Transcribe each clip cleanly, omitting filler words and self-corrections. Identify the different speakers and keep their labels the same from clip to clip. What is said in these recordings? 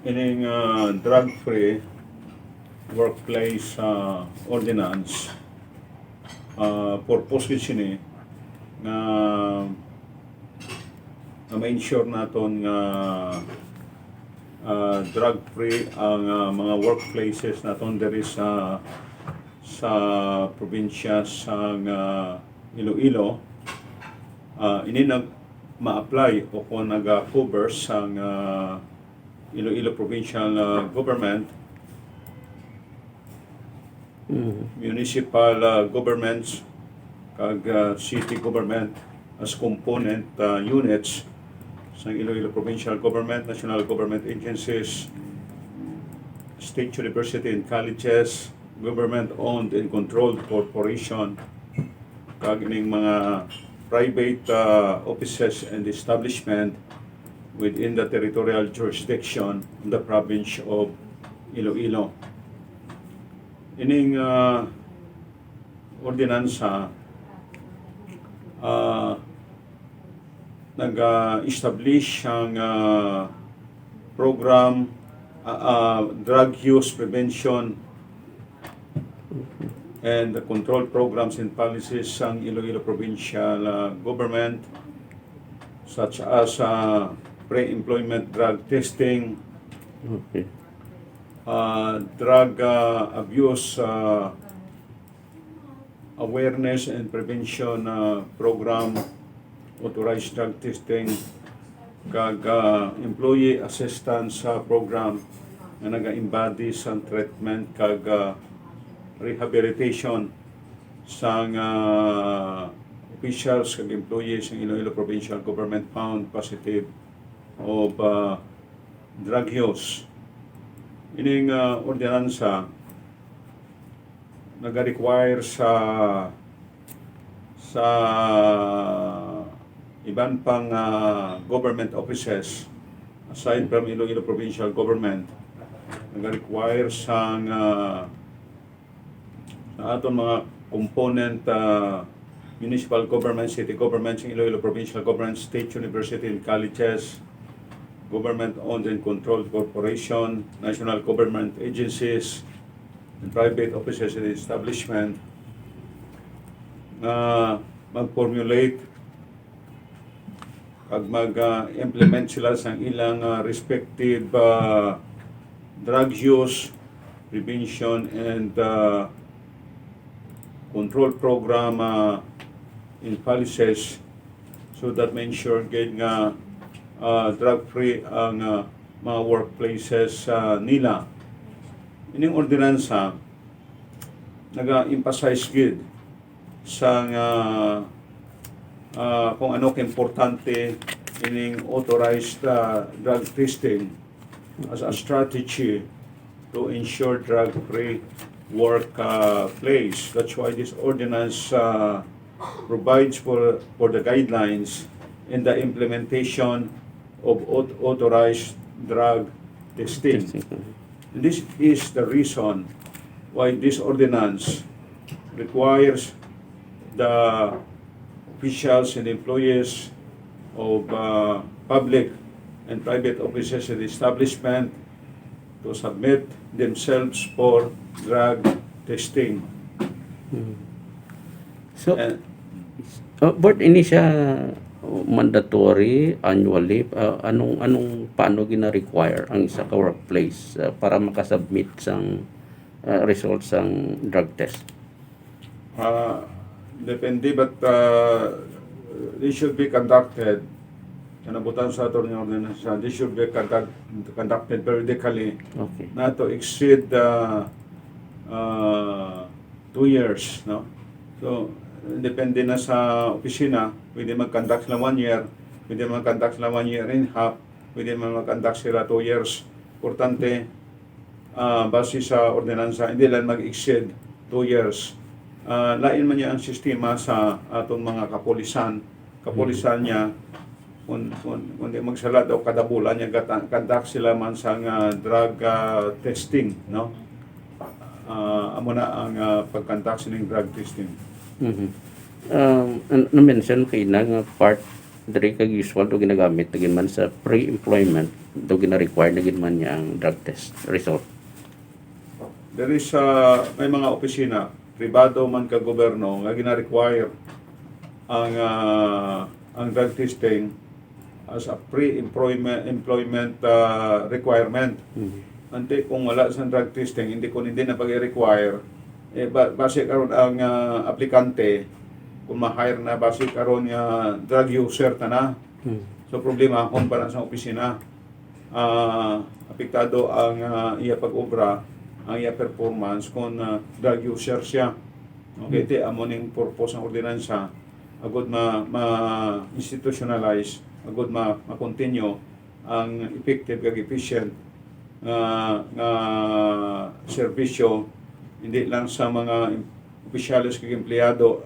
Speaker 1: ining drug-free workplace ordinance purpose gid sini nga ma-ensure naton nga drug-free ang mga workplaces naton diri sa probinsya sa Iloilo. Ini ma-apply o kung nag-cover sa Iloilo Provincial Government, municipal governments, kag city government as component units sa Iloilo Provincial Government, national government agencies, state university and colleges, government-owned and controlled corporation, kag ining mga private offices and establishment within the territorial jurisdiction of the province of Iloilo. Ining ordinansa nag-establish ang program drug use prevention and the control programs and policies ng Iloilo Provincial Government, such as pre-employment drug testing, drug abuse awareness and prevention program, authorized drug testing, kag employee assistance program na naga-embody sa treatment kag rehabilitation sa officials kag employees ng Iloilo Provincial Government found positive of drug use. Ining ordinansa naga-require sa iban pang government offices aside from Iloilo Provincial Government, naga-require sa aton mga component municipal government, city governments, Iloilo Provincial Government, state university and colleges, government-owned and controlled corporation, national government agencies, and private offices and establishment na mag-formulate pag mag-implement sila sa ilang respective drug use, prevention, and control program in policies so that may ensure nga drug-free ang mga workplaces nila. Ining ordinansa naga-emphasize gid sa kung ano ka-importante ining authorized drug testing as a strategy to ensure drug-free workplace. That's why this ordinance provides for the guidelines in the implementation of authorized drug testing. And this is the reason why this ordinance requires the officials and employees of public and private offices and establishment to submit themselves for drug testing.
Speaker 2: So, Board, ini siya mandatory, annually, paano gina-require ang isa ka workplace para makasubmit sang results sang drug test?
Speaker 1: Depende, but they should be conducted. Kanabutan sa ato ng ordinansa, they should be conducted periodically,
Speaker 2: Okay.
Speaker 1: not to exceed 2 years, no? So, depende na sa opisina, pwede mag-conduct sila 1 year, pwede mag-conduct sila 1 year and a half, pwede mag-conduct sila 2 years. Importante, base sa ordinansa, hindi lang mag-exceed 2 years. Lain man niya ang sistema sa atong mga kapulisan niya, kung di magsalat o kada bulan niya conduct sila man sa drug testing, no? Amo na ang pag-conduct ng drug testing.
Speaker 2: Na-mention kayo na nga part dari kag usual to ginagamit man sa pre-employment do gina-require na gid man niya ang drug test result.
Speaker 1: There is may mga opisina, pribado man ka gobyerno, nga gina-require ang drug testing as a pre-employment requirement. Ante kung wala sa drug testing, hindi na pag-require, base karon ang aplikante, kung ma-hire na base karon nga drug user na. So problema kung para sa opisina, apektado ang iya pag-obra, ang iya performance kung drug user siya. Okay, iti amoning purpose ng ordinansa, agud ma-institutionalize, agud ma-continue ang effective kag efficient nga serbisyo, hindi lang sa mga opisyales kag empleyado,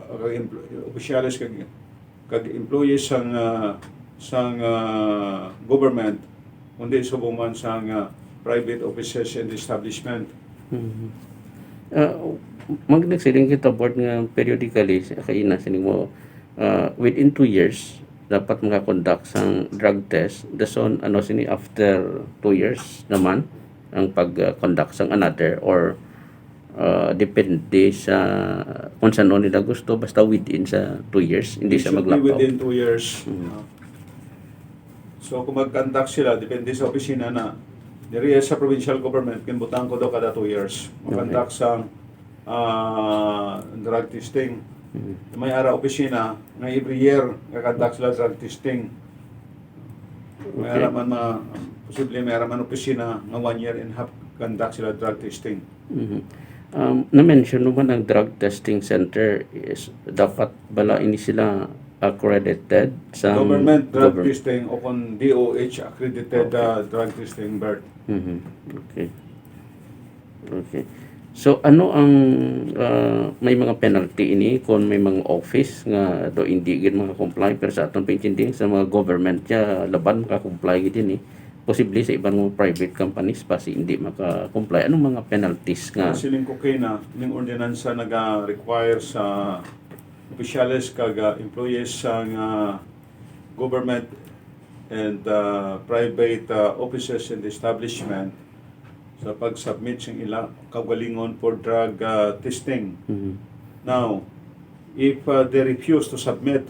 Speaker 1: opisyales kag employees sang government, kundi subong man sang private offices and establishment.
Speaker 2: Nagsiling kita board nga periodically kaina sining mo within 2 years dapat makakonduct sang drug test. Dason ano sini after 2 years naman ang pag-conduct sang another, or depende sa kung saan nila gusto, basta within sa 2 years hindi siya maglakaw.
Speaker 1: Within 2 years. So kung mag-conduct sila, depende sa opisina na. Diri sa provincial government, kinbutang ko daw kada 2 years. Mag-conduct sang drug testing. May ara opisina nga every year kakonduct sila drug testing. May ara man posible may ara man opisina nga 1 year and half conduct sila drug testing.
Speaker 2: Na-mention naman ang drug testing center is dapat bala ini sila accredited sa
Speaker 1: government drug testing o kung DOH accredited drug testing bird.
Speaker 2: Okay. So ano ang may mga penalty ini kung may mga office nga do hindi gid maka-comply, pero sa atong paintinding sa mga government ya laban maka-comply gid ini, posible sa ibang mga private companies pa si hindi maka-comply. Anong mga penalties nga
Speaker 1: siling ko kay na ning ordinansa naga-require sa opisyales kag employees sang government and private offices and establishment sa pag-submit sing ila kaugalingon for drug testing. Now, if they refuse to submit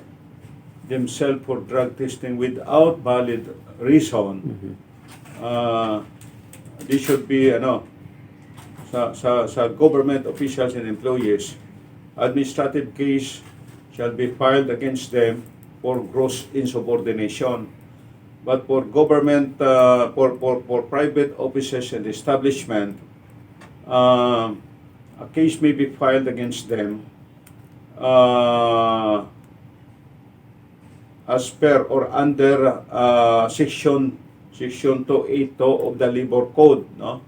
Speaker 1: themselves for drug testing without valid reason, they should be sa government officials and employees, administrative case shall be filed against them for gross insubordination. But for government, for private offices and establishment, a case may be filed against them as per or under section 282 of the Labor Code. No?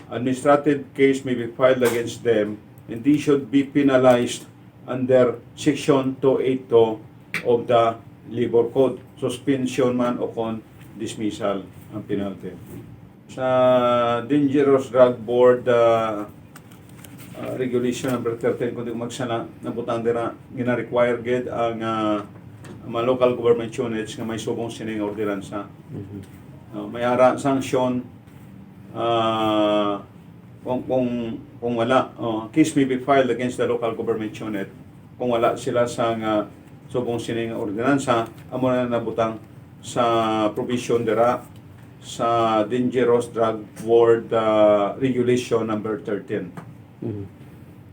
Speaker 1: Administrative case may be filed against them, and they should be penalized under section 282 of the Labor Code. Suspension man o kon dismissal ang penalty. Sa Dangerous Drug Board Regulation number 13, kung di ko magsana, nabutang dira, gina-require gid ang mga local government units nga may subong sining ordinansa. May ara sanction kung wala, case may be filed against the local government unit kung wala sila sa subong sining ordinansa, amo na nabutang sa provision dira sa Dangerous Drug Board Regulation number 13.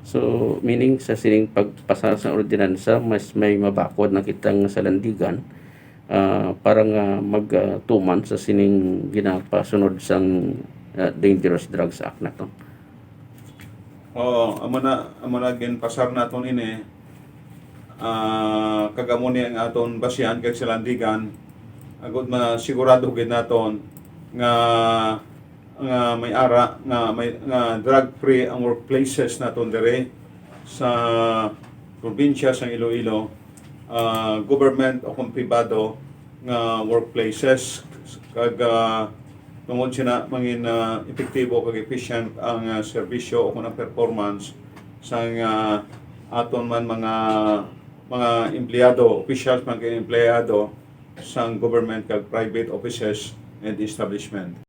Speaker 2: So meaning sa sining pagpasa sa ordinansa, mas may mabakod na kitang salandigan para nga magtuman sa sining ginapasunod sang Dangerous Drugs Act na to.
Speaker 1: Amo na ginpasar naton ini. Kagamuni ang aton basihan kag salandigan, agud masigurado gid naton nga may ara nga drug free ang workplaces naton dire sa probinsya sang Iloilo, government o kung pribado nga workplaces, kag tungod sina mangin epektibo kag efficient ang serbisyo o kung ang performance sang aton man mga empleyado, officials man kay empleyado sang government kag private offices and establishment.